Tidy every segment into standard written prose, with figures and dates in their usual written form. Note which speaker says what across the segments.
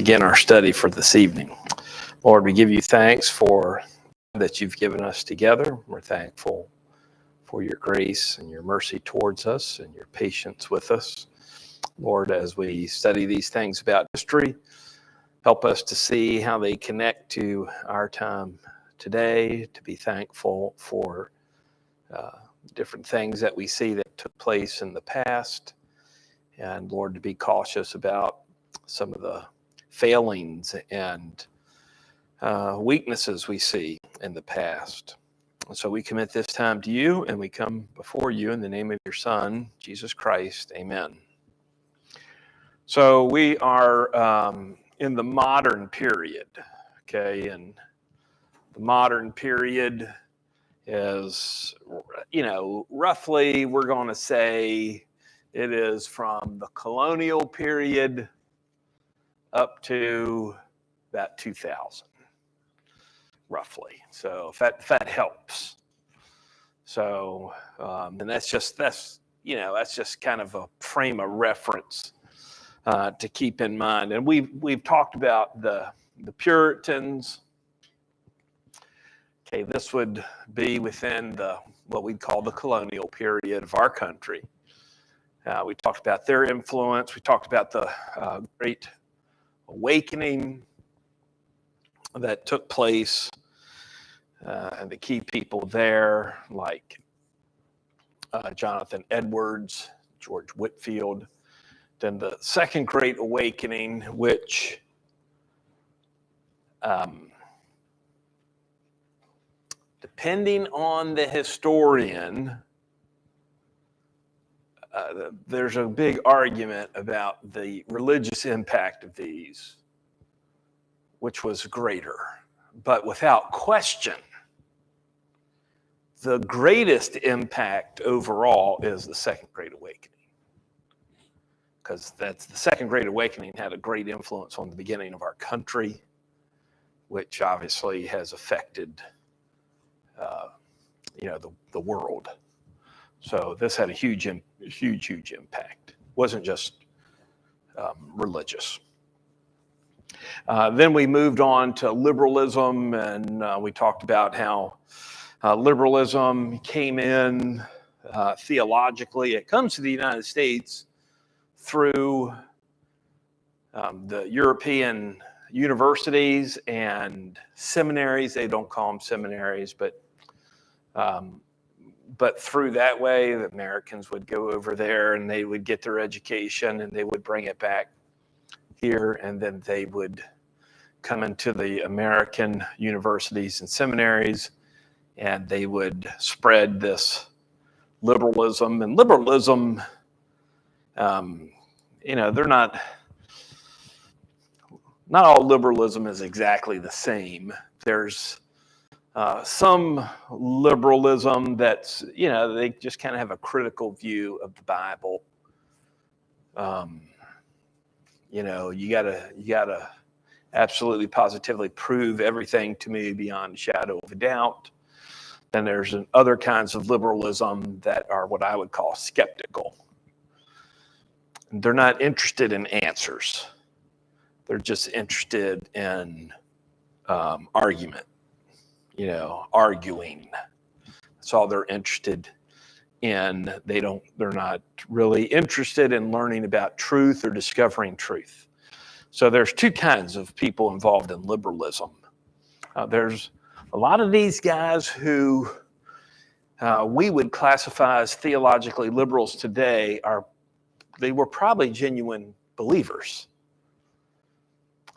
Speaker 1: begin our study for this evening. Lord, we give you thanks for that you've given us together. We're thankful for your grace and your mercy towards us and your patience with us. Lord, as we study these things about history, help us to see how they connect to our time today, to be thankful for different things that we see that took place in the past, and Lord, to be cautious about some of the failings and weaknesses we see in the past. And so we commit this time to you, and we come before you in the name of your Son, Jesus Christ. Amen. So we are in the modern period, okay? And the modern period is, roughly we're going to say it is from the colonial period up to about 2000, roughly. So if that helps. So, and that's just kind of a frame of reference to keep in mind. And we've talked about the Puritans. Okay, this would be within what we'd call the colonial period of our country. We talked about their influence. We talked about the Great Awakening that took place, and the key people there, like Jonathan Edwards, George Whitefield. Then the Second Great Awakening, which depending on the historian, there's a big argument about the religious impact of these, which was greater. But without question, the greatest impact overall is the Second Great Awakening, because the Second Great Awakening had a great influence on the beginning of our country, which obviously has affected the world. So this had a huge impact. It wasn't just religious. Then we moved on to liberalism, and we talked about how liberalism came in theologically. It comes to the United States through the European universities and seminaries. They don't call them seminaries, but through that way, the Americans would go over there and they would get their education and they would bring it back here, and then they would come into the American universities and seminaries, and they would spread this liberalism. And liberalism, they're not all liberalism is exactly the same. There's some liberalism that's, they just kind of have a critical view of the Bible. You gotta absolutely positively prove everything to me beyond a shadow of a doubt. Then there's other kinds of liberalism that are what I would call skeptical. They're not interested in answers. They're just interested in argument, arguing. That's all they're interested in. They're not really interested in learning about truth or discovering truth. So there's two kinds of people involved in liberalism. There's a lot of these guys who we would classify as theologically liberals today. They were probably genuine believers.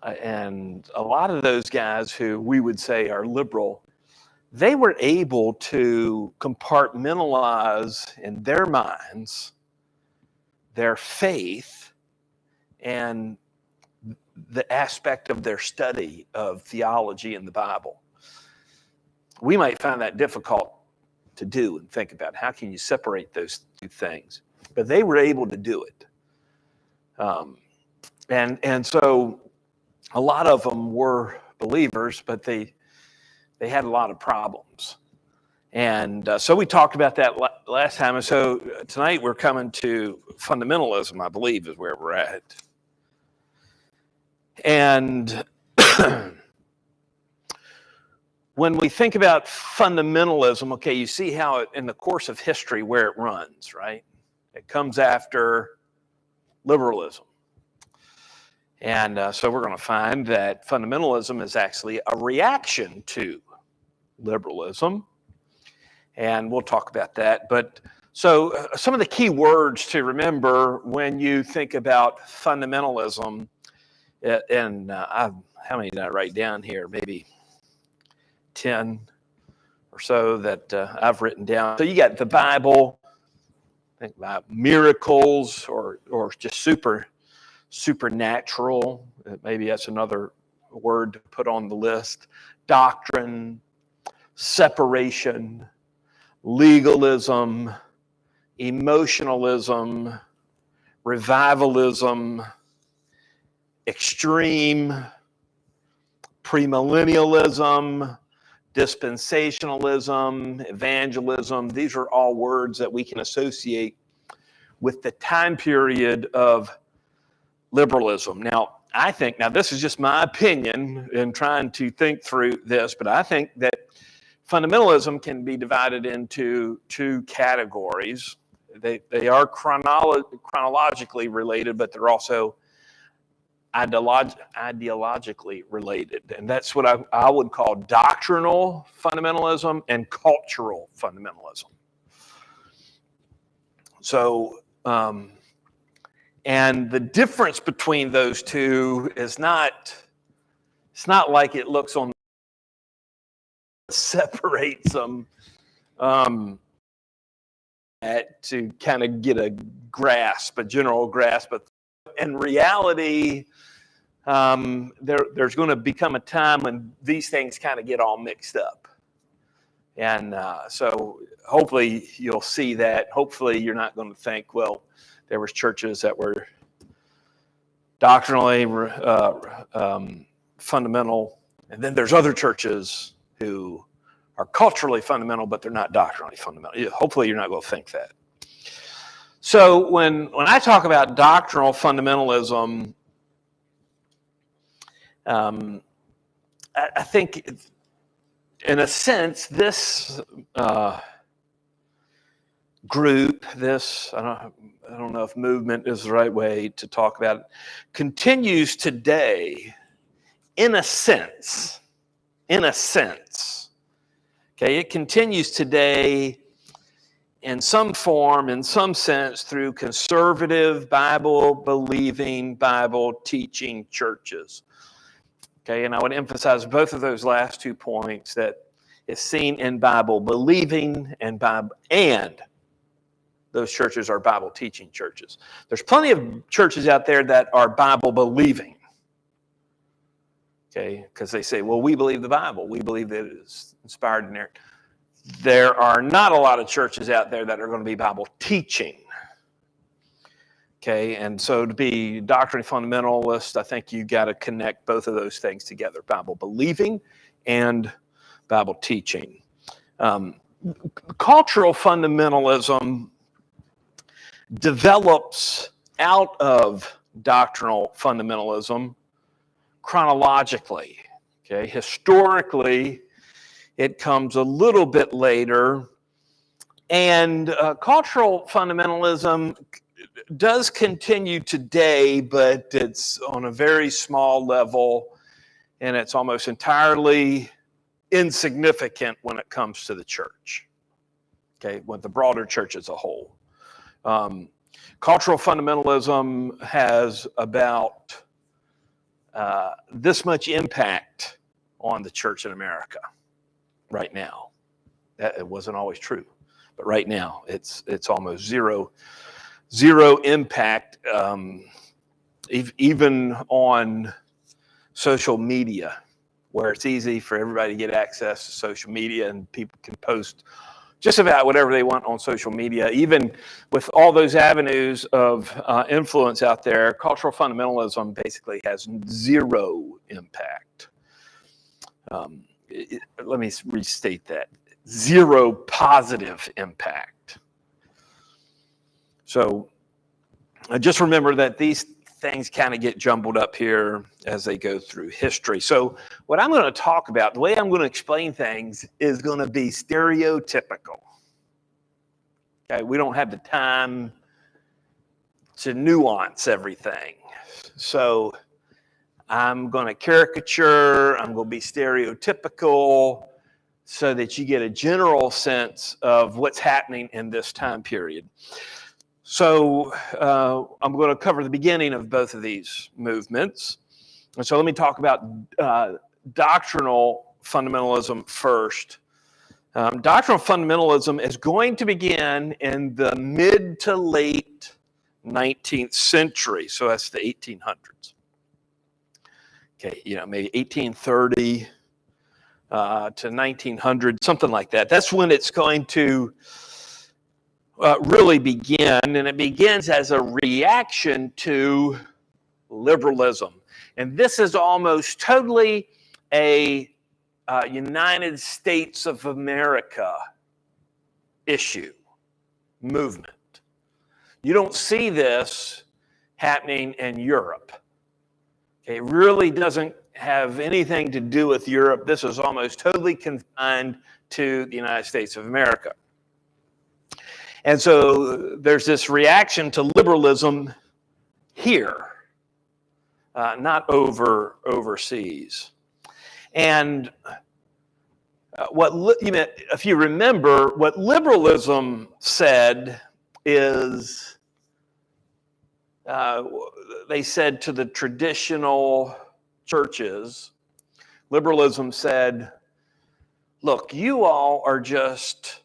Speaker 1: And a lot of those guys who we would say are liberal, they were able to compartmentalize in their minds their faith and the aspect of their study of theology in the Bible. We might find that difficult to do and think about. How can you separate those two things? But they were able to do it. And so a lot of them were believers, but they had a lot of problems. And so we talked about that last time. And so tonight we're coming to fundamentalism, I believe, is where we're at. And when we think about fundamentalism, okay, you see how it, in the course of history, where it runs, right? It comes after liberalism. And so we're going to find that fundamentalism is actually a reaction to liberalism. And we'll talk about that. But so some of the key words to remember when you think about fundamentalism, and how many did I write down here? Maybe 10 or so that I've written down. So you got the Bible, think about miracles or just supernatural. Maybe that's another word to put on the list. Doctrine, separation, legalism, emotionalism, revivalism, extreme, premillennialism, dispensationalism, evangelism. These are all words that we can associate with the time period of liberalism. Now, I think, this is just my opinion in trying to think through this, but I think that fundamentalism can be divided into two categories. They are chronologically related, but they're also ideologically related. And that's what I would call doctrinal fundamentalism and cultural fundamentalism. So, and the difference between those two is it's not like it looks on separates them to kind of get a general grasp. But in reality, there's going to become a time when these things kind of get all mixed up. And so hopefully you'll see that. Hopefully you're not going to think, well, there was churches that were doctrinally fundamental, and then there's other churches who are culturally fundamental, but they're not doctrinally fundamental. Hopefully you're not going to think that. So when I talk about doctrinal fundamentalism, I think, in a sense, this group, I don't know if movement is the right way to talk about it, continues today, in a sense. Okay, it continues today in some form, in some sense, through conservative, Bible-believing, Bible-teaching churches. Okay, and I would emphasize both of those last 2 points, that it's seen in Bible-believing and those churches are Bible-teaching churches. There's plenty of churches out there that are Bible-believing. Okay, because they say, well, we believe the Bible. We believe that it is inspired in there. There are not a lot of churches out there that are going to be Bible-teaching. Okay, and so to be doctrinally fundamentalist, I think you got to connect both of those things together, Bible-believing and Bible-teaching. Cultural fundamentalism develops out of doctrinal fundamentalism chronologically. Okay, historically, it comes a little bit later, and cultural fundamentalism does continue today, but it's on a very small level, and it's almost entirely insignificant when it comes to the church. Okay, with the broader church as a whole. Cultural fundamentalism has about this much impact on the church in America right now. It wasn't always true, but right now it's almost zero impact, even on social media, where it's easy for everybody to get access to social media and people can post just about whatever they want on social media. Even with all those avenues of influence out there, cultural fundamentalism basically has zero impact. Let me restate that. Zero positive impact. So just remember that these things kind of get jumbled up here as they go through history. So what I'm going to talk about, the way I'm going to explain things is going to be stereotypical. Okay, we don't have the time to nuance everything. So I'm going to caricature, I'm going to be stereotypical so that you get a general sense of what's happening in this time period. So I'm going to cover the beginning of both of these movements. And so let me talk about doctrinal fundamentalism first. Doctrinal fundamentalism is going to begin in the mid to late 19th century. So that's the 1800s. Okay, maybe 1830 to 1900, something like that. That's when it's going to really begin, and it begins as a reaction to liberalism. And this is almost totally a United States of America issue, movement. You don't see this happening in Europe. Okay, it really doesn't have anything to do with Europe. This is almost totally confined to the United States of America. And so there's this reaction to liberalism here, not overseas. And if you remember, what liberalism said is, they said to the traditional churches, liberalism said, look, you all are just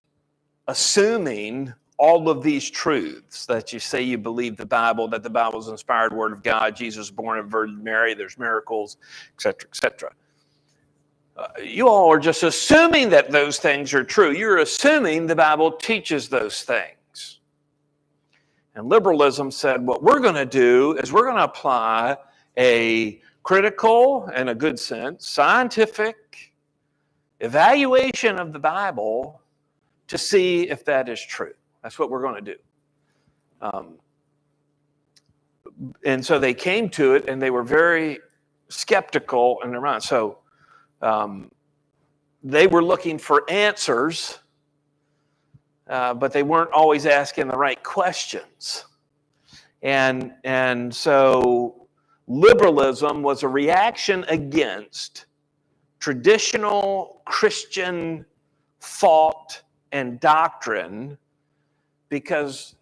Speaker 1: assuming all of these truths that you say you believe the Bible, that the Bible is the inspired word of God, Jesus was born of Virgin Mary, there's miracles, etc., etc. You all are just assuming that those things are true. You're assuming the Bible teaches those things. And liberalism said, what we're going to do is we're going to apply a critical, in a good sense, scientific evaluation of the Bible to see if that is true. That's what we're going to do. And so they came to it, and they were very skeptical in their mind. So they were looking for answers, but they weren't always asking the right questions. And so liberalism was a reaction against traditional Christian thought and doctrine, because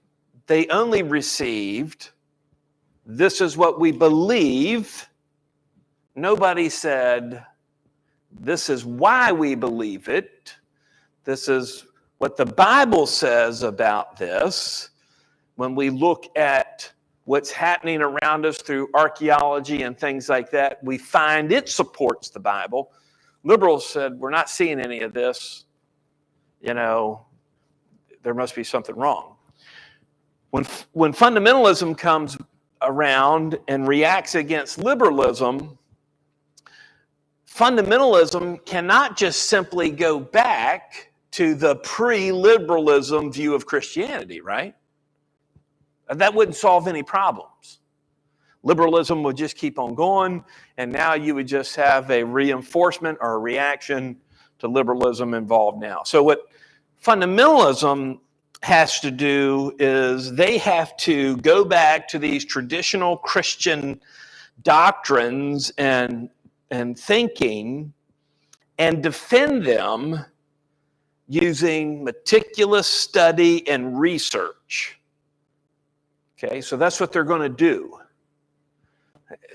Speaker 1: they only received, this is what we believe. Nobody said, this is why we believe it. This is what the Bible says about this. When we look at what's happening around us through archaeology and things like that, we find it supports the Bible. Liberals said, we're not seeing any of this. There must be something wrong. When fundamentalism comes around and reacts against liberalism, fundamentalism cannot just simply go back to the pre-liberalism view of Christianity, right? That wouldn't solve any problems. Liberalism would just keep on going, and now you would just have a reinforcement or a reaction to liberalism involved now. So what fundamentalism has to do is they have to go back to these traditional Christian doctrines and thinking and defend them using meticulous study and research. Okay, so that's what they're going to do.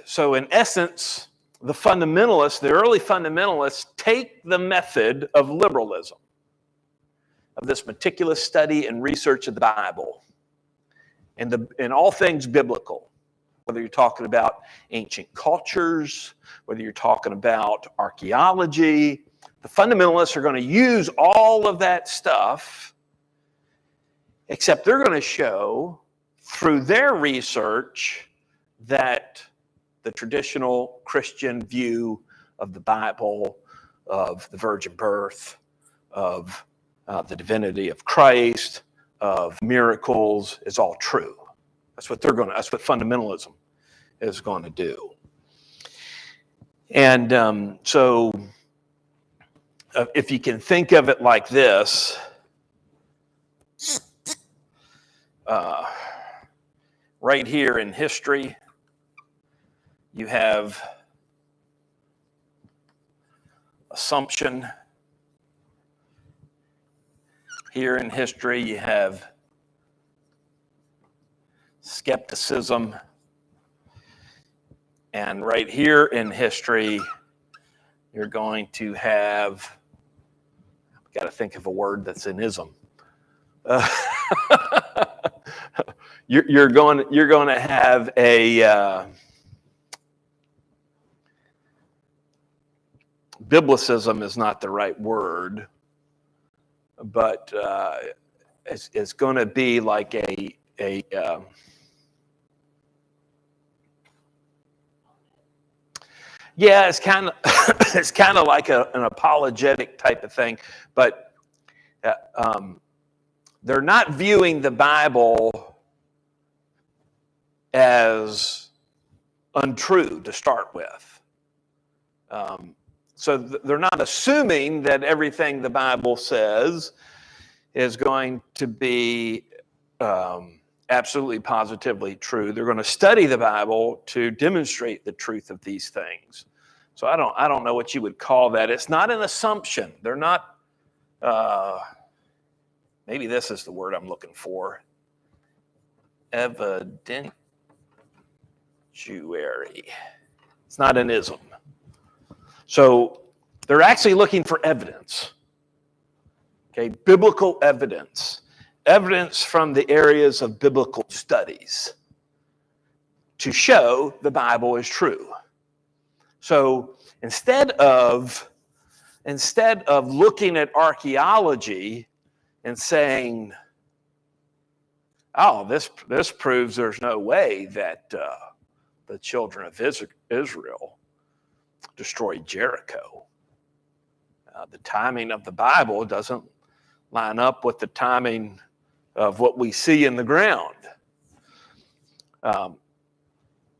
Speaker 1: So in essence, the early fundamentalists take the method of liberalism, of this meticulous study and research of the Bible and all things biblical, whether you're talking about ancient cultures, whether you're talking about archaeology. The fundamentalists are going to use all of that stuff, except they're going to show through their research that the traditional Christian view of the Bible, of the virgin birth, of the divinity of Christ, of miracles, is all true. That's what fundamentalism is going to do. And so if you can think of it like this, right here in history, you have assumption. Here in history, you have skepticism. And right here in history, you're going to have, I've got to think of a word that's an ism. You're going to have a biblicism is not the right word, but it's going to be like a yeah, it's kind of it's kind of like an apologetic type of thing, but they're not viewing the Bible as untrue to start with. So they're not assuming that everything the Bible says is going to be absolutely positively true. They're going to study the Bible to demonstrate the truth of these things. So I don't know what you would call that. It's not an assumption. They're not. Maybe this is the word I'm looking for. Evidentiary. It's not an ism. So they're actually looking for evidence. Okay, biblical evidence. Evidence from the areas of biblical studies to show the Bible is true. So instead of looking at archaeology and saying, oh, this proves there's no way that the children of Israel destroyed Jericho. The timing of the Bible doesn't line up with the timing of what we see in the ground.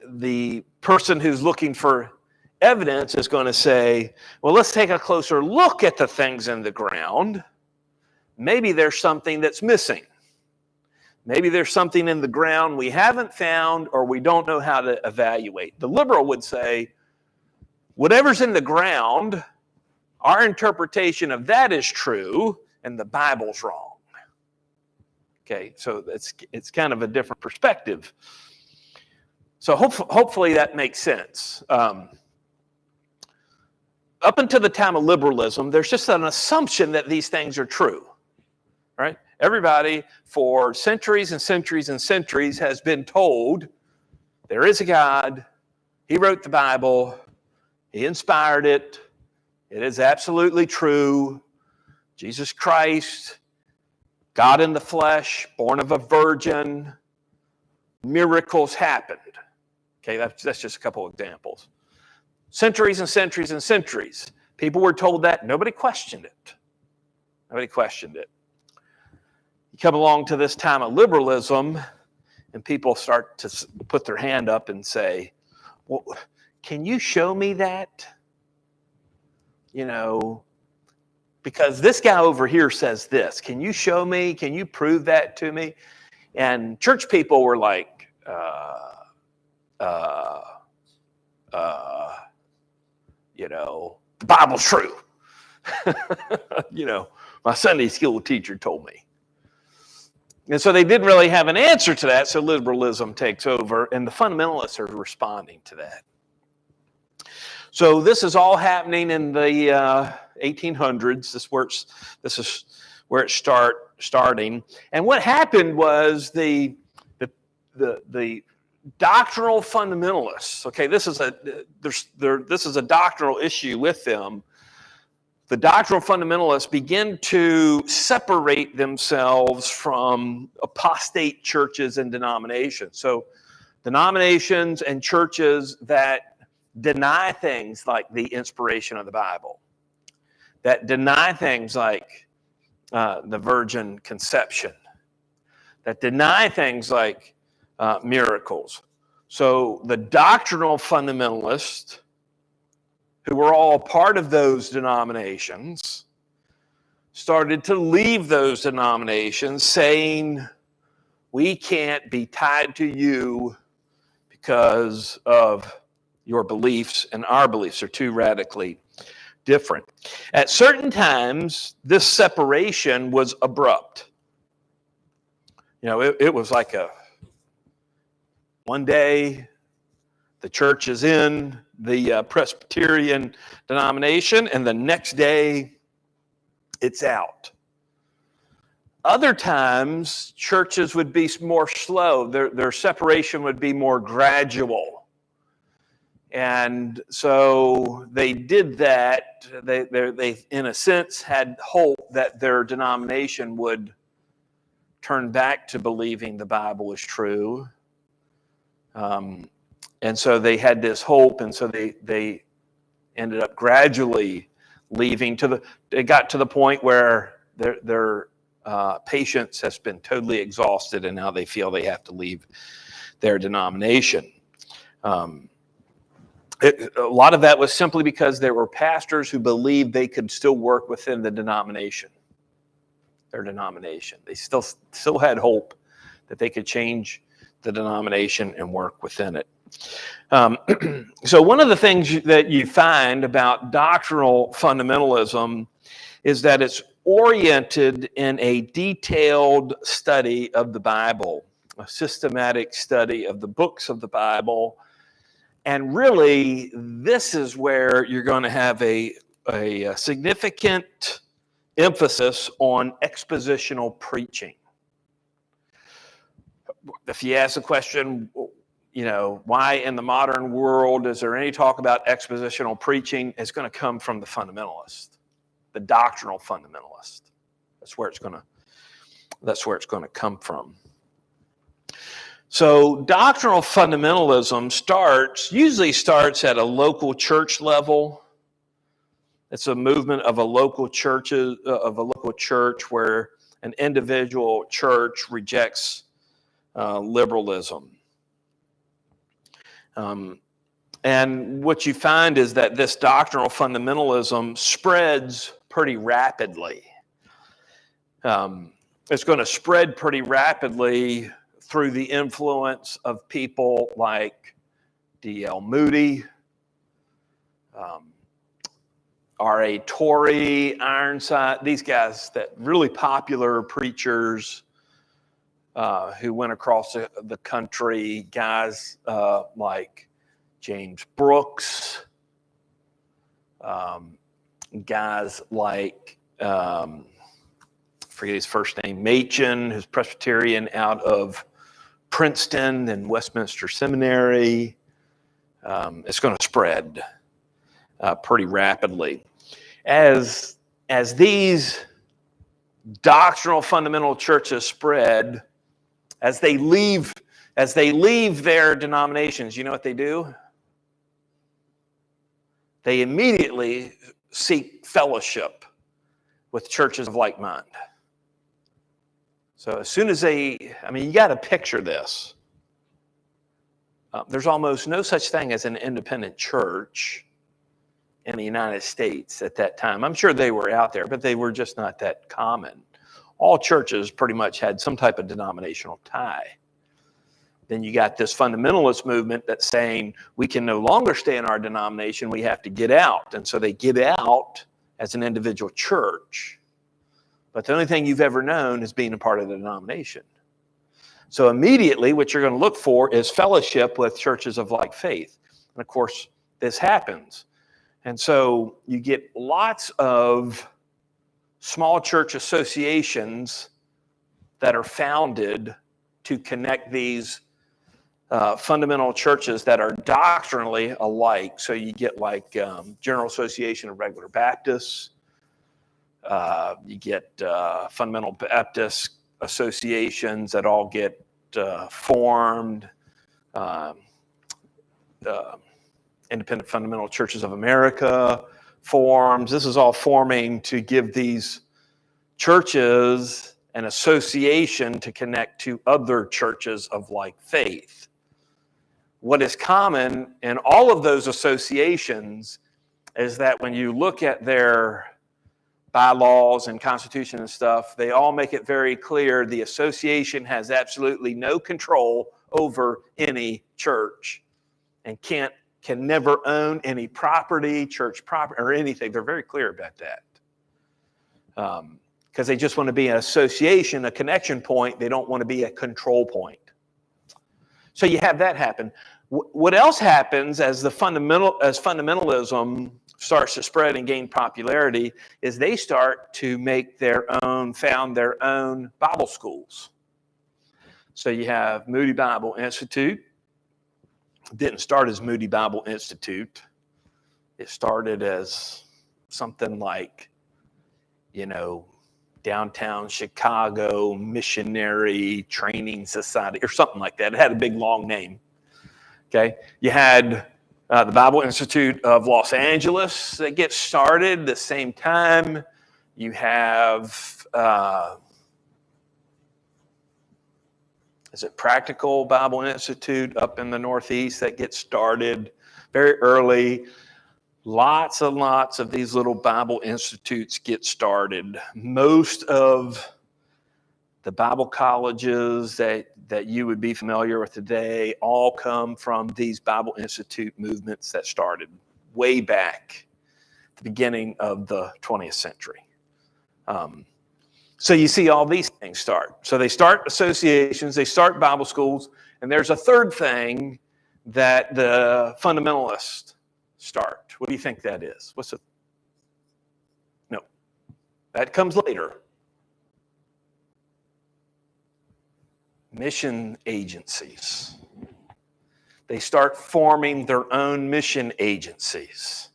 Speaker 1: The person who's looking for evidence is going to say, well, let's take a closer look at the things in the ground. Maybe there's something that's missing. Maybe there's something in the ground we haven't found or we don't know how to evaluate. The liberal would say, whatever's in the ground, our interpretation of that is true and the Bible's wrong. Okay, so it's kind of a different perspective. So hopefully that makes sense. Up until the time of liberalism, there's just an assumption that these things are true, right? Everybody for centuries and centuries and centuries has been told there is a God, He wrote the Bible, He inspired it, it is absolutely true. Jesus Christ, God in the flesh, born of a virgin, miracles happened. Okay, that's just a couple of examples. Centuries and centuries and centuries. People were told that. Nobody questioned it. Nobody questioned it. You come along to this time of liberalism, and people start to put their hand up and say, well, can you show me that? You know, because this guy over here says this. Can you show me? Can you prove that to me? And church people were like, you know, the Bible's true. You know, my Sunday school teacher told me. And so they didn't really have an answer to that, so liberalism takes over, and the fundamentalists are responding to that. So this is all happening in the 1800s. This is where it's starting. And what happened was the doctrinal fundamentalists. Okay, this is a doctrinal issue with them. The doctrinal fundamentalists begin to separate themselves from apostate churches and denominations. So denominations and churches that deny things like the inspiration of the Bible, that deny things like the virgin conception, that deny things like miracles. So the doctrinal fundamentalists, who were all part of those denominations, started to leave those denominations saying, we can't be tied to you because of your beliefs, and our beliefs are too radically different. At certain times, this separation was abrupt. It was like one day the church is in the Presbyterian denomination, and the next day it's out. Other times, churches would be more slow. Their separation would be more gradual. And so they did that. They in a sense, had hope that their denomination would turn back to believing the Bible was true. And so they had this hope, and so they ended up gradually leaving. It got to the point where their patience has been totally exhausted, and now they feel they have to leave their denomination. A lot of that was simply because there were pastors who believed they could still work within the denomination, their denomination. They still had hope that they could change the denomination and work within it. So one of the things that you find about doctrinal fundamentalism is that it's oriented in a detailed study of the Bible, a systematic study of the books of the Bible. And really, this is where you're going to have a significant emphasis on expositional preaching. If you ask the question, why in the modern world is there any talk about expositional preaching? It's going to come from the fundamentalist, the doctrinal fundamentalist. That's where it's going to come from. So doctrinal fundamentalism usually starts at a local church level. It's a movement of a local church where an individual church rejects liberalism. And what you find is that this doctrinal fundamentalism spreads pretty rapidly. It's going to spread pretty rapidly through the influence of people like D.L. Moody, R.A. Torrey, Ironside, these guys, that really popular preachers who went across the country, guys like James Brooks, guys like, forget his first name, Machen, who's Presbyterian out of Princeton and Westminster Seminary. It's going to spread pretty rapidly. As these doctrinal fundamental churches spread, as they leave their denominations, you know what they do? They immediately seek fellowship with churches of like mind. So as soon as you got to picture this. There's almost no such thing as an independent church in the United States at that time. I'm sure they were out there, but they were just not that common. All churches pretty much had some type of denominational tie. Then you got this fundamentalist movement that's saying we can no longer stay in our denomination, we have to get out. And so they get out as an individual church. But the only thing you've ever known is being a part of the denomination. So immediately what you're going to look for is fellowship with churches of like faith. And of course, this happens. And so you get lots of small church associations that are founded to connect these fundamental churches that are doctrinally alike. So you get like General Association of Regular Baptists. You get fundamental Baptist associations that all get formed. Independent Fundamental Churches of America forms. This is all forming to give these churches an association to connect to other churches of like faith. what is common in all of those associations is that when you look at their bylaws and constitution and stuff, they all make it very clear the association has absolutely no control over any church and can never own any property, church property, or anything. They're very clear about that. Because they just want to be an association, a connection point. They don't want to be a control point. So you have that happen. What else happens as fundamentalism starts to spread and gain popularity is they start to found their own Bible schools. So you have Moody Bible Institute. It didn't start as Moody Bible Institute. It started as something like, Downtown Chicago Missionary Training Society or something like that. It had a big, long name. Okay. You had the Bible Institute of Los Angeles that gets started the same time. You have, Practical Bible Institute up in the Northeast that gets started very early. Lots and lots of these little Bible institutes get started. Most of the Bible colleges that you would be familiar with today all come from these Bible Institute movements that started way back at the beginning of the 20th century. So you see all these things start. So they start associations, they start Bible schools, and there's a third thing that the fundamentalists start. What do you think that is? No, that comes later. Mission agencies. They start forming their own mission agencies.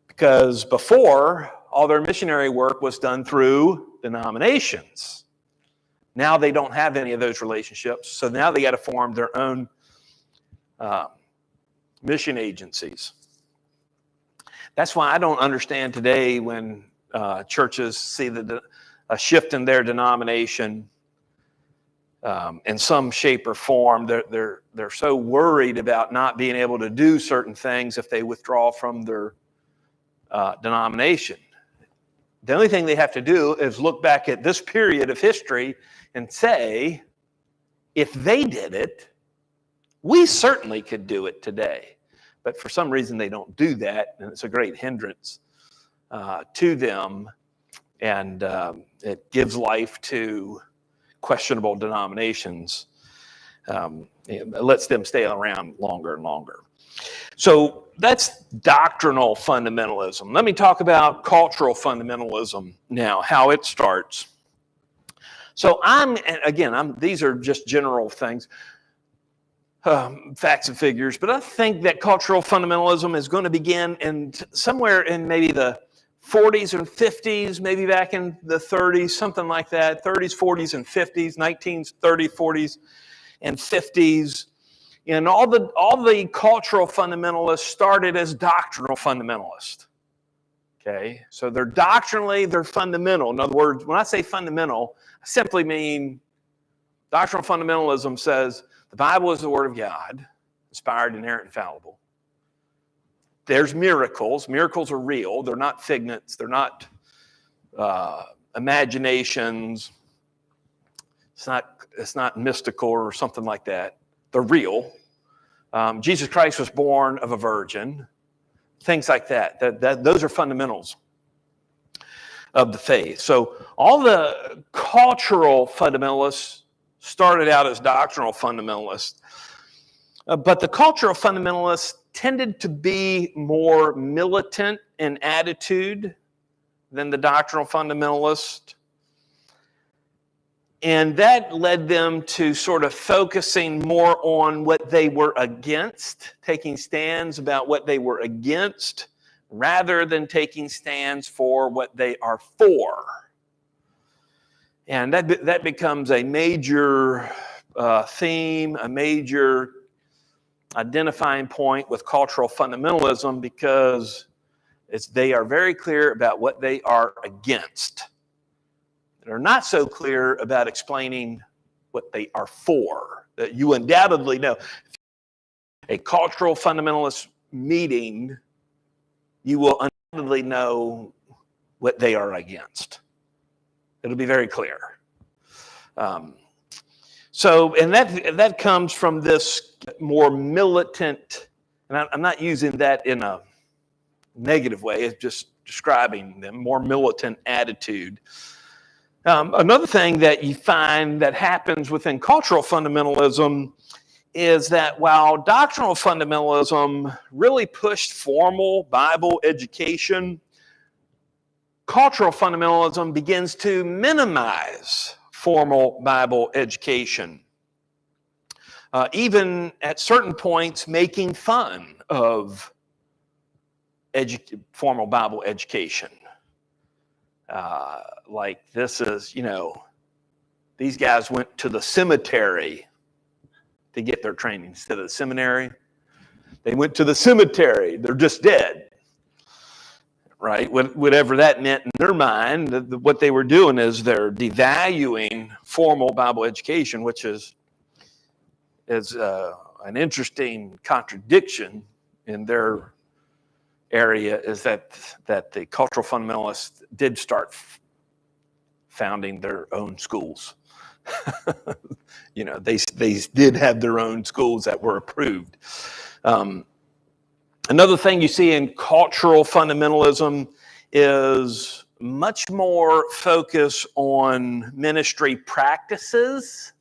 Speaker 1: Because before, all their missionary work was done through denominations. Now they don't have any of those relationships, so now they got to form their own mission agencies. That's why I don't understand today when churches see a shift in their denomination in some shape or form. They're so worried about not being able to do certain things if they withdraw from their denomination. The only thing they have to do is look back at this period of history and say, if they did it, we certainly could do it today. But for some reason, they don't do that, and it's a great hindrance to them, and it gives life to questionable denominations. It lets them stay around longer and longer. So that's doctrinal fundamentalism. Let me talk about cultural fundamentalism now, how it starts. So these are just general things. Facts and figures, but I think that cultural fundamentalism is going to begin somewhere in maybe the 40s and 50s, maybe back in the 30s, something like that, 30s, 40s, and 50s, 1930s, 40s, and 50s. And all the cultural fundamentalists started as doctrinal fundamentalists. Okay, so they're fundamental. In other words, when I say fundamental, I simply mean doctrinal fundamentalism says the Bible is the Word of God, inspired, inerrant, infallible. There's miracles. Miracles are real. They're not figments. They're not imaginations. It's not mystical or something like that. They're real. Jesus Christ was born of a virgin. Things like that. Those are fundamentals of the faith. So all the cultural fundamentalists started out as doctrinal fundamentalists. But the cultural fundamentalists tended to be more militant in attitude than the doctrinal fundamentalists. And that led them to sort of focusing more on what they were against, taking stands about what they were against, rather than taking stands for what they are for. And that becomes a major theme, a major identifying point with cultural fundamentalism, because they are very clear about what they are against. They're not so clear about explaining what they are for. That you undoubtedly know. a cultural fundamentalist meeting, you will undoubtedly know what they are against. It'll be very clear. And that comes from this more militant, and I'm not using that in a negative way, it's just describing them, more militant attitude. Another thing that you find that happens within cultural fundamentalism is that while doctrinal fundamentalism really pushed formal Bible education, cultural fundamentalism begins to minimize formal Bible education, even at certain points making fun of formal Bible education. Like this is, these guys went to the cemetery to get their training instead of the seminary. They went to the cemetery. They're just dead, right? Whatever that meant in their mind, what they were doing is they're devaluing formal Bible education, which is an interesting contradiction in their area, is that the cultural fundamentalists did start founding their own schools. They did have their own schools that were approved. Another thing you see in cultural fundamentalism is much more focus on ministry practices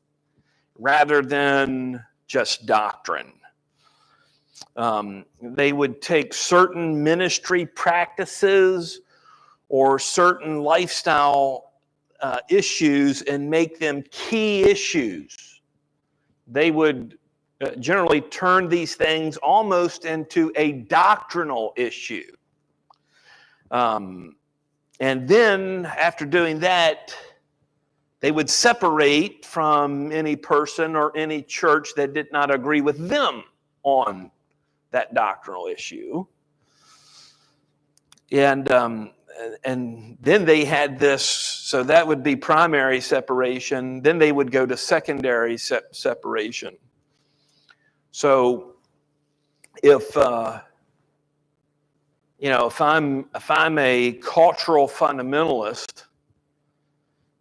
Speaker 1: rather than just doctrine. They would take certain ministry practices or certain lifestyle issues and make them key issues. They would generally turn these things almost into a doctrinal issue. And then after doing that, they would separate from any person or any church that did not agree with them on that doctrinal issue. And then they had this, so that would be primary separation. Then they would go to secondary separation. So if I'm a cultural fundamentalist,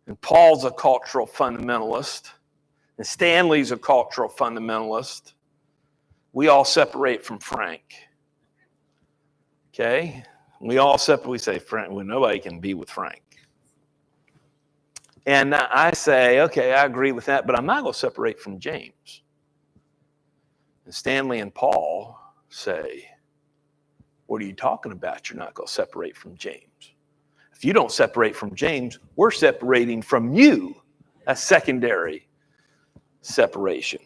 Speaker 1: and Paul's a cultural fundamentalist, and Stanley's a cultural fundamentalist, we all separate from Frank. Okay? We all separate. We say, Frank, well, nobody can be with Frank. And I say, okay, I agree with that, but I'm not going to separate from James. And Stanley and Paul say, what are you talking about? You're not going to separate from James. If you don't separate from James, we're separating from you. A secondary separation.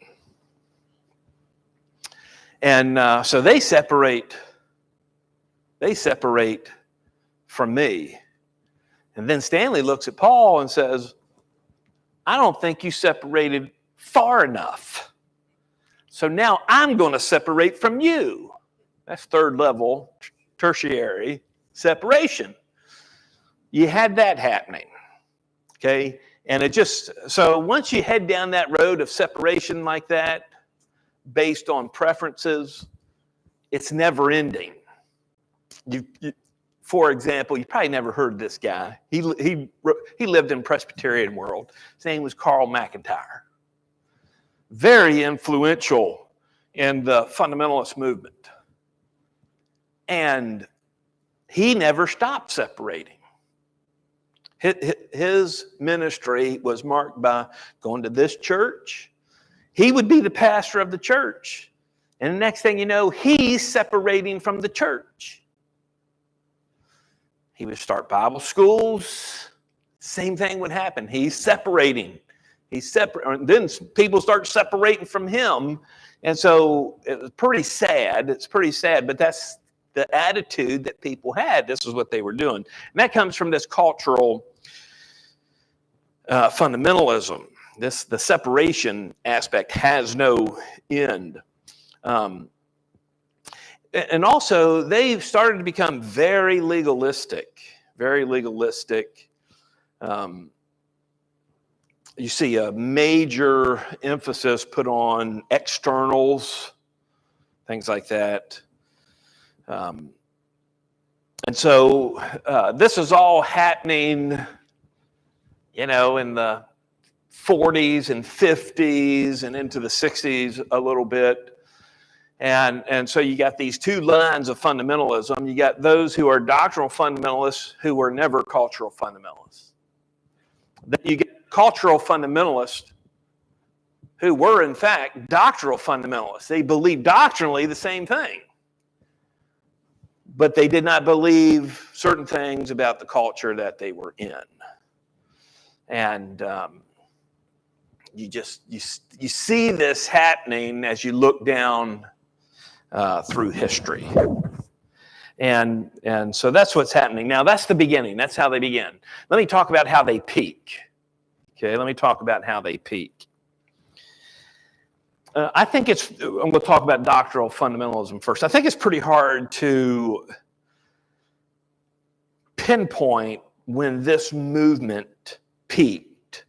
Speaker 1: And so they separate from me. And then Stanley looks at Paul and says, I don't think you separated far enough. So now I'm going to separate from you. That's third level, tertiary separation. You had that happening. Okay? And so once you head down that road of separation like that, based on preferences, it's never ending. For example, you probably never heard this guy. He lived in Presbyterian world. His name was Carl McIntyre. Very influential in the fundamentalist movement. And he never stopped separating. His ministry was marked by going to this church. He would be the pastor of the church. And the next thing you know, he's separating from the church. He would start Bible schools. Same thing would happen. He's separating. Then people start separating from him. And so it's pretty sad. But that's the attitude that people had. This is what they were doing. And that comes from this cultural fundamentalism. The separation aspect has no end. And also, they've started to become very legalistic. You see a major emphasis put on externals, things like that. And so this is all happening, in the 40s and 50s and into the 60s a little bit. And so you got these two lines of fundamentalism. You got those who are doctrinal fundamentalists who were never cultural fundamentalists. Then you get cultural fundamentalists who were, in fact, doctrinal fundamentalists. They believed doctrinally the same thing, but they did not believe certain things about the culture that they were in. And you see this happening as you look down through history. And so that's what's happening. Now, that's the beginning. That's how they begin. Let me talk about how they peak. Okay, let me talk about how they peak. I think I'm going to talk about doctrinal fundamentalism first. I think it's pretty hard to pinpoint when this movement peaked,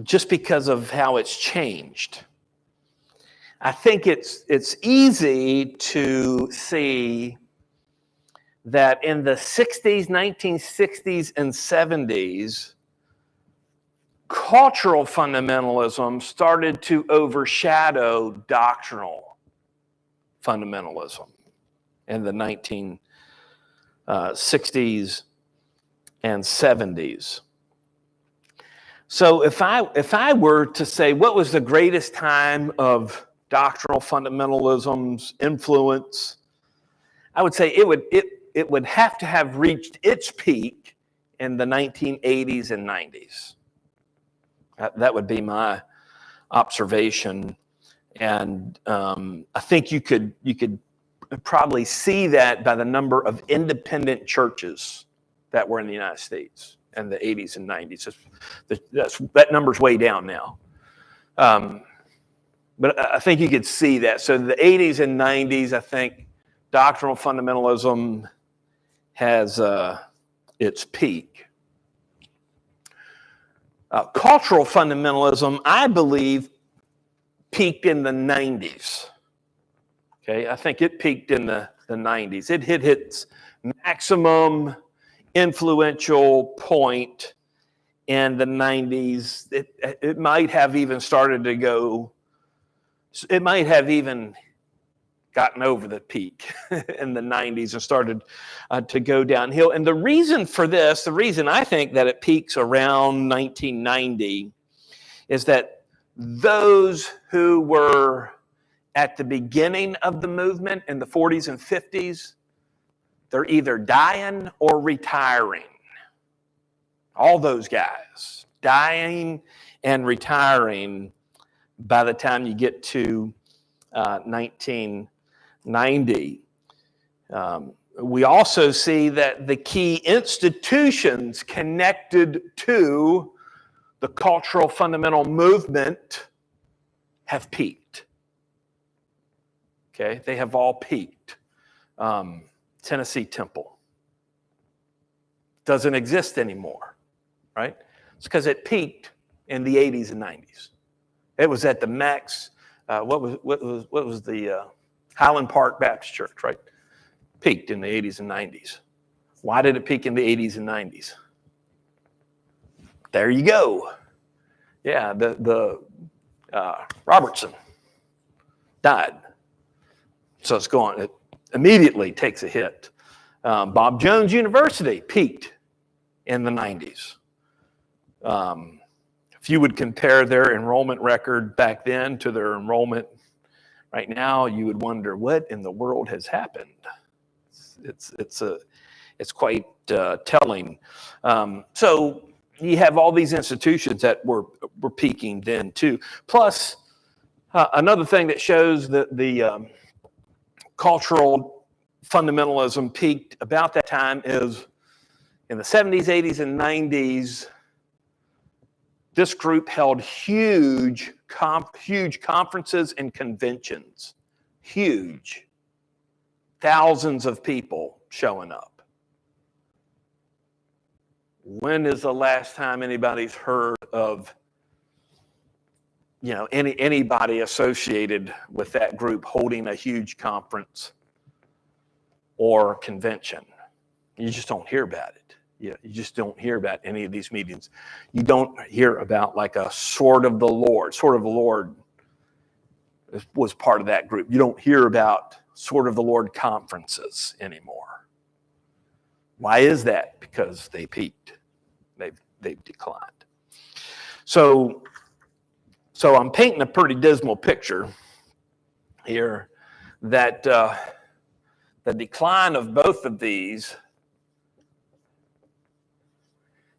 Speaker 1: just because of how it's changed. I think it's easy to see that in the 60s, 1960s, and 70s, cultural fundamentalism started to overshadow doctrinal fundamentalism in the 1960s and 70s. So if I were to say what was the greatest time of doctrinal fundamentalism's influence, I would say it would have to have reached its peak in the 1980s and 90s. That would be my observation, and I think you could probably see that by the number of independent churches that were in the United States in the 80s and 90s. That number's way down now, but I think you could see that. So the 80s and 90s, I think doctrinal fundamentalism has its peak. Cultural fundamentalism, I believe, peaked in the 90s. Okay, I think it peaked in the 90s. It hit its maximum influential point in the 90s. It might have even started to go, it might have even gotten over the peak in the 90s and started to go downhill. And the reason for this, the reason I think that it peaks around 1990 is that those who were at the beginning of the movement in the 40s and 50s, they're either dying or retiring. All those guys, dying and retiring by the time you get to 1990. We also see that the key institutions connected to the cultural fundamental movement have peaked. Okay, they have all peaked. Tennessee Temple doesn't exist anymore, right? It's because it peaked in the 80s and 90s. It was at the max. What was the Highland Park Baptist Church, right? Peaked in the 80s and 90s. Why did it peak in the 80s and 90s? There you go. Yeah, the Robertson died. So it's going, it immediately takes a hit. Bob Jones University peaked in the 90s. If you would compare their enrollment record back then to their enrollment right now, you would wonder what in the world has happened. It's quite telling. So you have all these institutions that were peaking then too. Plus, another thing that shows that the cultural fundamentalism peaked about that time is in the 70s, 80s, and 90s. This group held huge conferences and conventions. Huge. Thousands of people showing up. When is the last time anybody's heard of anybody associated with that group holding a huge conference or convention. You just don't hear about it. You just don't hear about any of these meetings. You don't hear about like a Sword of the Lord. Sword of the Lord was part of that group. You don't hear about Sword of the Lord conferences anymore. Why is that? Because they peaked. They've declined. So I'm painting a pretty dismal picture here that the decline of both of these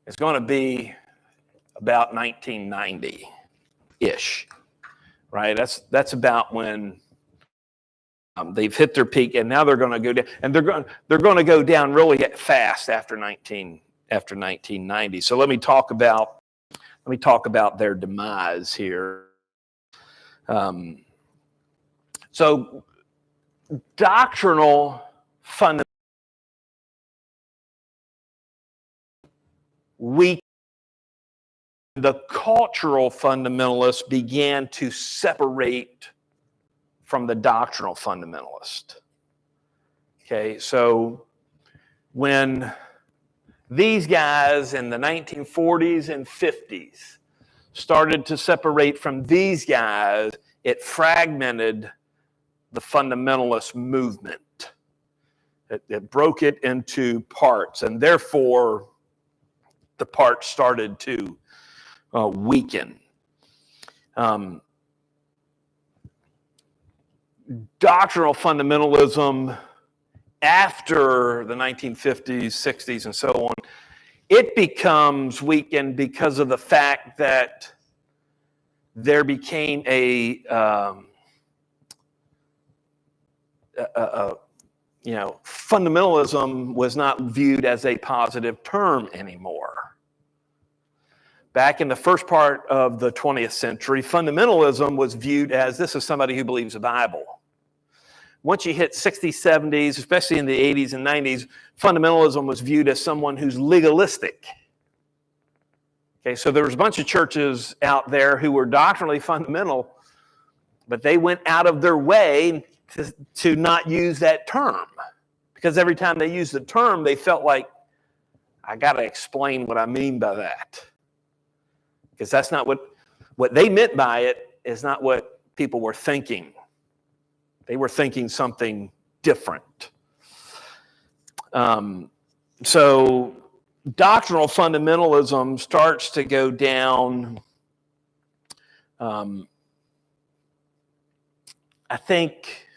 Speaker 1: is going to be about 1990-ish, right? That's about when they've hit their peak, and now they're going to go down, and they're going to go down really fast after 1990. So let me talk about their demise here. So doctrinal fundamentalism the cultural fundamentalists began to separate from the doctrinal fundamentalist. Okay, so when these guys in the 1940s and 50s started to separate from these guys, it fragmented the fundamentalist movement. It broke it into parts, and therefore the parts started to weaken. Doctrinal fundamentalism after the 1950s, 60s, and so on, it becomes weakened because of the fact that there became fundamentalism was not viewed as a positive term anymore. Back in the first part of the 20th century, fundamentalism was viewed as this is somebody who believes the Bible. Once you hit 60s, 70s, especially in the 80s and 90s, fundamentalism was viewed as someone who's legalistic. Okay, so there was a bunch of churches out there who were doctrinally fundamental, but they went out of their way to not use that term. Because every time they used the term, they felt like, I got to explain what I mean by that. Because that's not what they meant by it is not what people were thinking. They were thinking something different. So doctrinal fundamentalism starts to go down. I think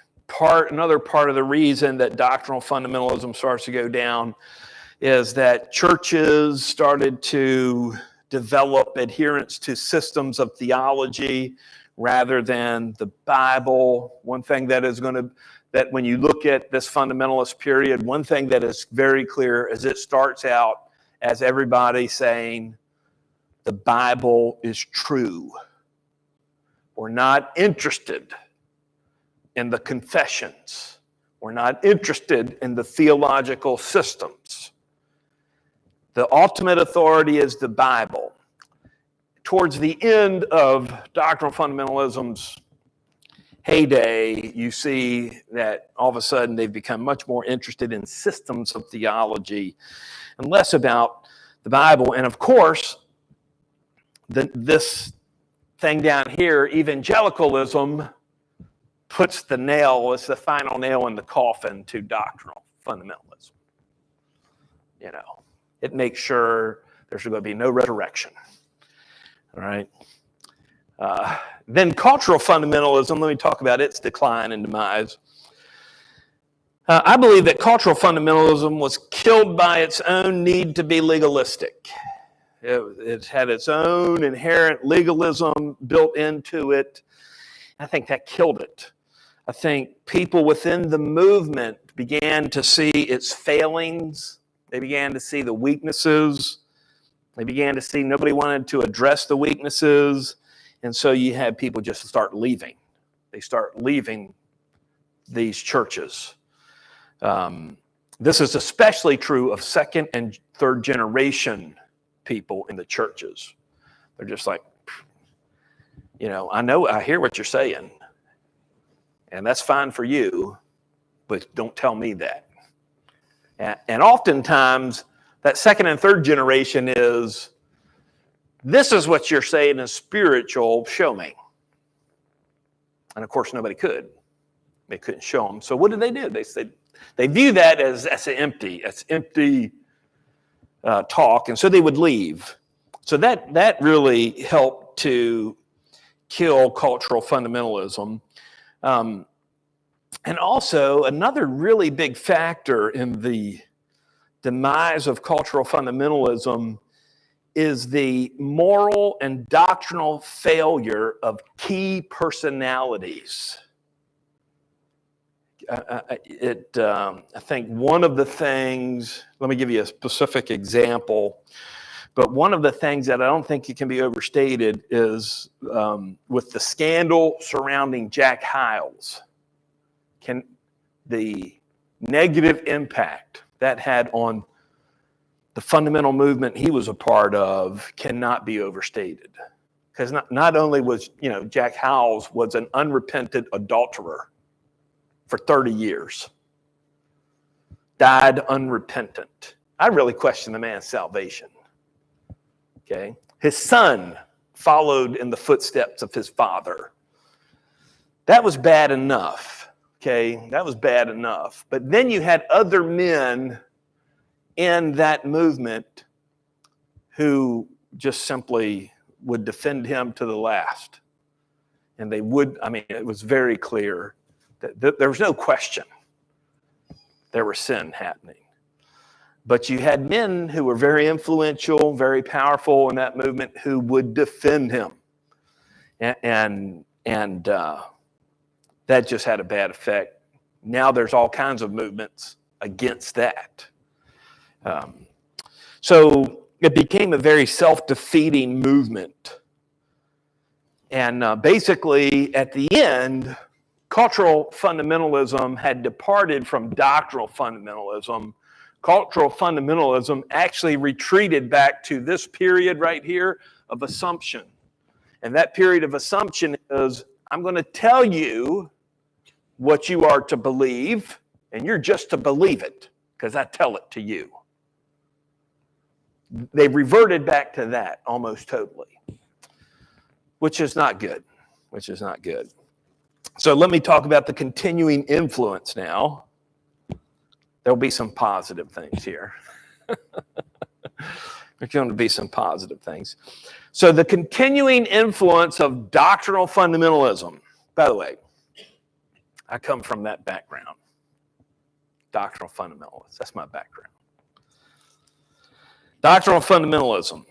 Speaker 1: another part of the reason that doctrinal fundamentalism starts to go down is that churches started to develop adherence to systems of theology rather than the Bible. One thing that when you look at this fundamentalist period, one thing that is very clear is it starts out as everybody saying the Bible is true. We're not interested in the confessions. We're not interested in the theological systems. The ultimate authority is the Bible. Towards the end of doctrinal fundamentalism's heyday, you see that all of a sudden they've become much more interested in systems of theology and less about the Bible. And of course, this thing down here, evangelicalism, puts it's the final nail in the coffin to doctrinal fundamentalism. It makes sure there's going to be no resurrection. All right. Then cultural fundamentalism, let me talk about its decline and demise. I believe that cultural fundamentalism was killed by its own need to be legalistic. It had its own inherent legalism built into it. I think that killed it. I think people within the movement began to see its failings. They began to see the weaknesses. They began to see nobody wanted to address the weaknesses. And so you had people just start leaving. They start leaving these churches. This is especially true of second and third generation people in the churches. They're just like, I hear what you're saying, and that's fine for you, but don't tell me that. And oftentimes, that second and third generation is, this is what you're saying is spiritual, show me. And of course, nobody could. They couldn't show them. So what did they do? They view that as empty talk, and so they would leave. So that really helped to kill cultural fundamentalism. And also, another really big factor in the demise of cultural fundamentalism is the moral and doctrinal failure of key personalities. I think one of the things, let me give you a specific example, but one of the things that I don't think it can be overstated is with the scandal surrounding Jack Hyles, the negative impact that had on the fundamental movement he was a part of cannot be overstated. Because not only was, Jack Hyles was an unrepentant adulterer for 30 years, died unrepentant. I really question the man's salvation. Okay, his son followed in the footsteps of his father. That was bad enough. Okay, that was bad enough. But then you had other men in that movement who just simply would defend him to the last. And they would, it was very clear that there was no question there was sin happening. But you had men who were very influential, very powerful in that movement who would defend him. And that just had a bad effect. Now there's all kinds of movements against that. So it became a very self-defeating movement. And basically, at the end, cultural fundamentalism had departed from doctrinal fundamentalism. Cultural fundamentalism actually retreated back to this period right here of assumption. And that period of assumption is, I'm going to tell you what you are to believe, and you're just to believe it because I tell it to you. They reverted back to that almost totally, which is not good, So let me talk about the continuing influence now. There'll be some positive things here. There's going to be some positive things. So the continuing influence of doctrinal fundamentalism. By the way, I come from that background. Doctrinal fundamentalists. That's my background. Doctrinal fundamentalism.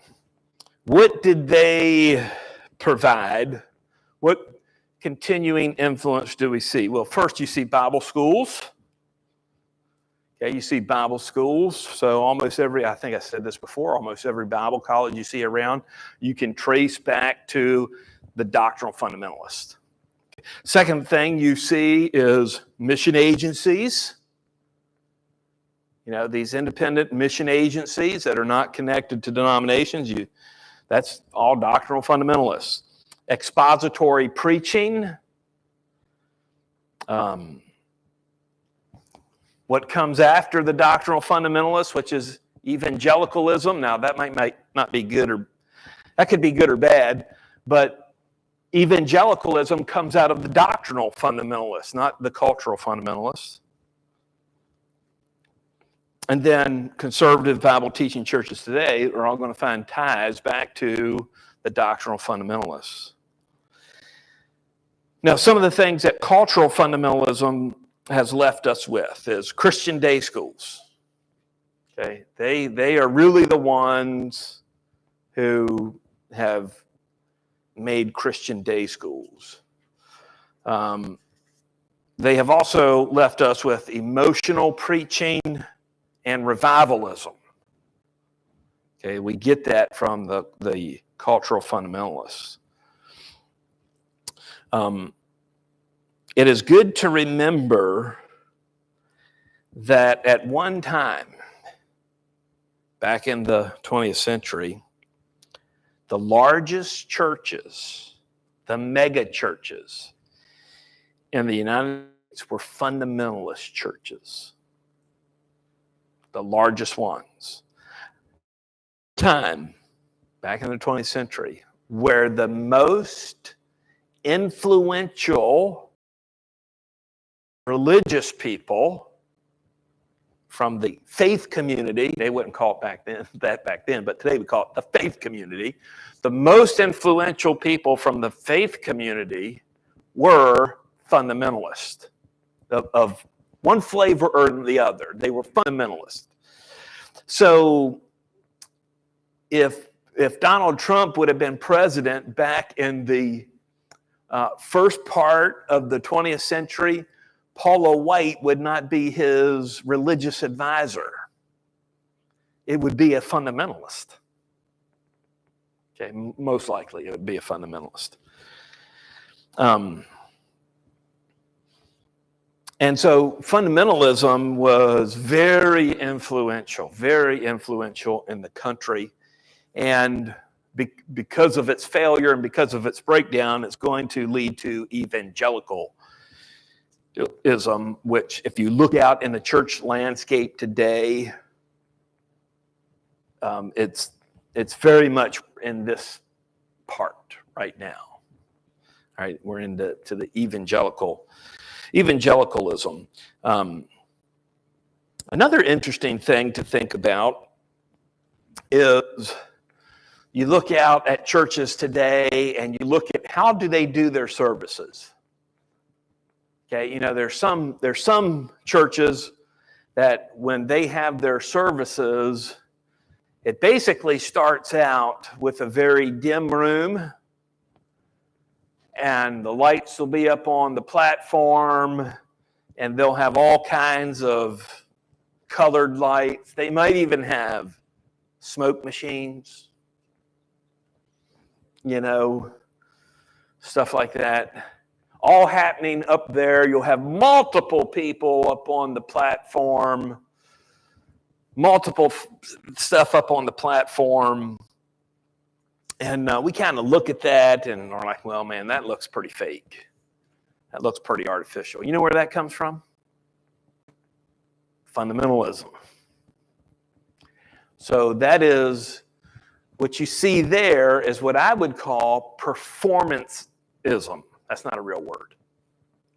Speaker 1: What did they provide? What continuing influence do we see? Well, first you see Bible schools. Okay, you see Bible schools. So almost every, I think I said this before, almost every Bible college you see around, you can trace back to the doctrinal fundamentalists. Second thing you see is mission agencies. These independent mission agencies that are not connected to denominations, that's all doctrinal fundamentalists. Expository preaching. What comes after the doctrinal fundamentalists, which is evangelicalism. Now, that might not be good, or that could be good or bad, but evangelicalism comes out of the doctrinal fundamentalists, not the cultural fundamentalists. And then conservative Bible teaching churches today are all going to find ties back to the doctrinal fundamentalists. Now, some of the things that cultural fundamentalism has left us with is Christian day schools. Okay, they are really the ones who have made Christian day schools. They have also left us with emotional preaching and revivalism. Okay, we get that from the cultural fundamentalists. It is good to remember that at one time, back in the 20th century, the largest churches the mega churches in the United States were fundamentalist churches, the largest ones. Time, back in the 20th century, where the most influential religious people from the faith community, they wouldn't call it back then, but today we call it the faith community. The most influential people from the faith community were fundamentalists of one flavor or the other. They were fundamentalists. So if Donald Trump would have been president back in the first part of the 20th century, Paula White would not be his religious advisor. It would be a fundamentalist. Okay, most likely it would be a fundamentalist. And so fundamentalism was very influential in the country. And because of its failure and because of its breakdown, it's going to lead to evangelicalism, which if you look out in the church landscape today, it's very much in this part right now. All right, we're into the evangelicalism. Another interesting thing to think about is you look out at churches today and you look at how do they do their services. Okay, you know, there's some churches that when they have their services, it basically starts out with a very dim room, and the lights will be up on the platform, and they'll have all kinds of colored lights. They might even have smoke machines, you know, stuff like that. All happening up there. You'll have multiple people up on the platform, multiple stuff up on the platform. And we kind of look at that and we're like, well, man, that looks pretty fake. That looks pretty artificial. You know where that comes from? Fundamentalism. So that is, what you see there is what I would call performanceism. That's not a real word.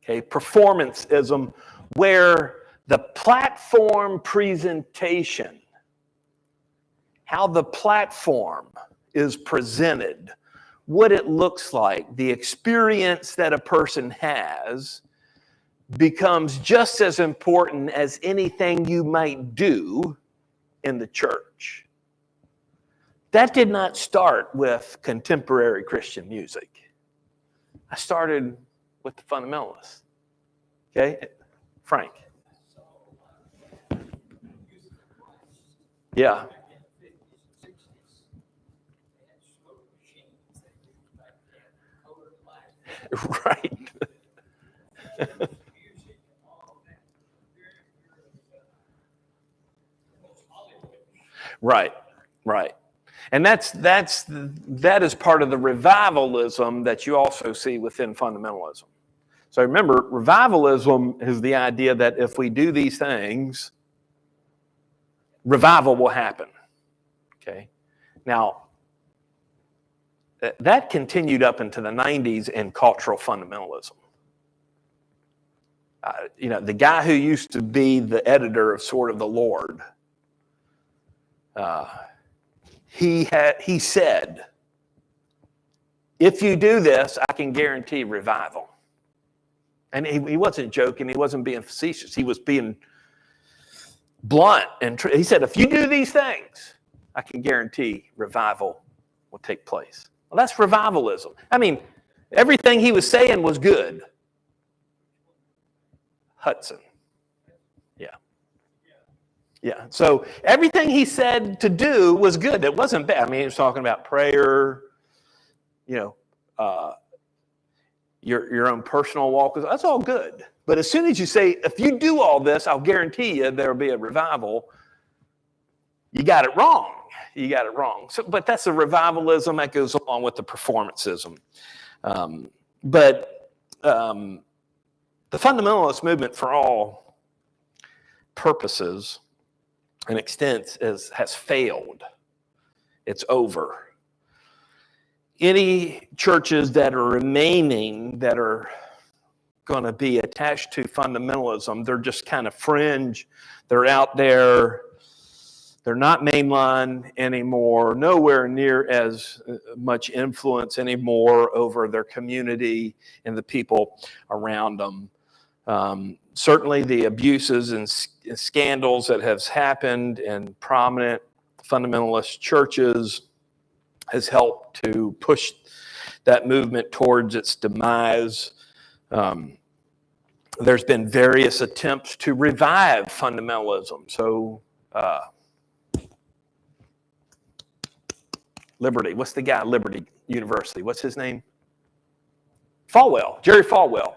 Speaker 1: Okay, performanceism, where the platform presentation, how the platform is presented, what it looks like, the experience that a person has becomes just as important as anything you might do in the church. That did not start with contemporary Christian music. I started with the fundamentalists. Okay, Frank. Yeah. Right. Right. And that is part of the revivalism that you also see within fundamentalism. So remember, revivalism is the idea that if we do these things, revival will happen. Okay. Now, that continued up into the 90s in cultural fundamentalism. You know, the guy who used to be the editor of Sword of the Lord, he said, if you do this, I can guarantee revival. And he wasn't joking. He wasn't being facetious. He was being blunt. And he said, if you do these things, I can guarantee revival will take place. Well, that's revivalism. I mean, everything he was saying was good. Hudson. Yeah. So everything he said to do was good. It wasn't bad. I mean, he was talking about prayer, you know, your own personal walk. That's all good. But as soon as you say, if you do all this, I'll guarantee you there'll be a revival, you got it wrong. So, but that's the revivalism that goes along with the performanceism. But the fundamentalist movement, for all purposes and extents, has failed. It's over. Any churches that are remaining that are going to be attached to fundamentalism, they're just kind of fringe. They're out there. They're not mainline anymore, nowhere near as much influence anymore over their community and the people around them. Certainly the abuses and scandals that have happened in prominent fundamentalist churches has helped to push that movement towards its demise. There's been various attempts to revive fundamentalism. So, Liberty, what's the guy at Liberty University? What's his name? Falwell, Jerry Falwell.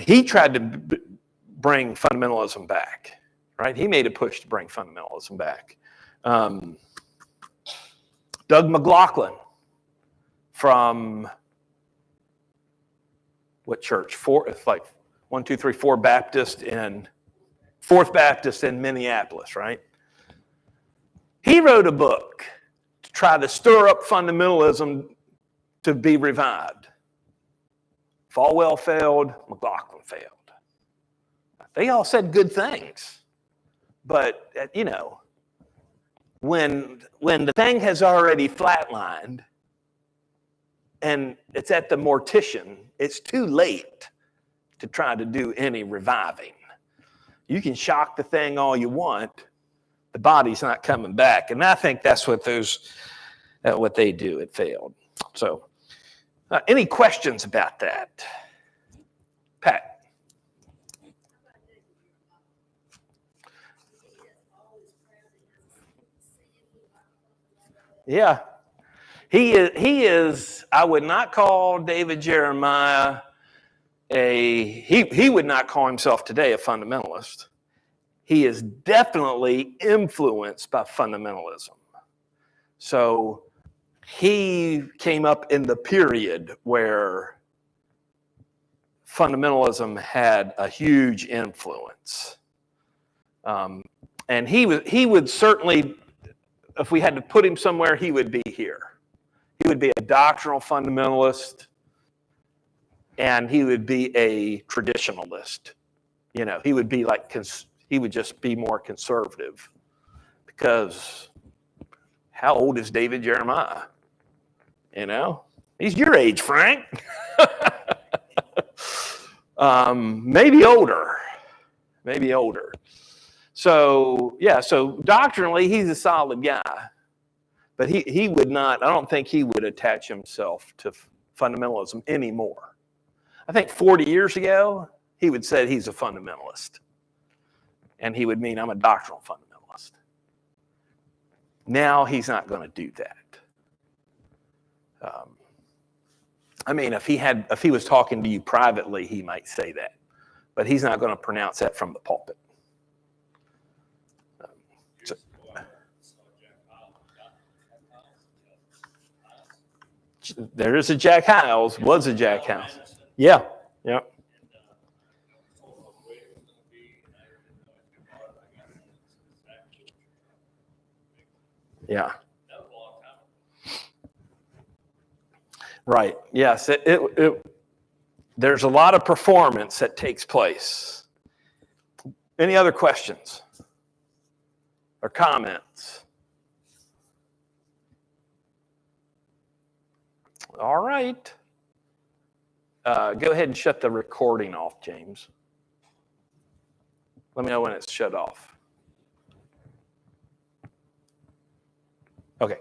Speaker 1: He tried to bring fundamentalism back, right? He made a push to bring fundamentalism back. Doug McLaughlin from what church? It's like 1, 2, 3, 4 Baptist and Fourth Baptist in Minneapolis, right? He wrote a book to try to stir up fundamentalism to be revived. Falwell failed, McLaughlin failed. They all said good things, but when the thing has already flatlined and it's at the mortician, it's too late to try to do any reviving. You can shock the thing all you want, the body's not coming back, and I think that's what they do. It failed. So, any questions about that, Pat? Yeah, he is. I would not call David Jeremiah he would not call himself today a fundamentalist. He is definitely influenced by fundamentalism. So he came up in the period where fundamentalism had a huge influence, and he would certainly. If we had to put him somewhere, he would be here. He would be a doctrinal fundamentalist, and he would be a traditionalist. He would be he would just be more conservative, because how old is David Jeremiah? He's your age, Frank. Maybe older. So doctrinally, he's a solid guy, but he would not, I don't think he would attach himself to fundamentalism anymore. I think 40 years ago, he would say he's a fundamentalist, and he would mean I'm a doctrinal fundamentalist. Now he's not going to do that. If he was talking to you privately, he might say that, but he's not going to pronounce that from the pulpit. There is a Jack Hyles, was a Jack Hyles. Yeah. Yeah. Right. Yes. There's a lot of performance that takes place. Any other questions or comments? All right. Go ahead and shut the recording off, James. Let me know when it's shut off. Okay.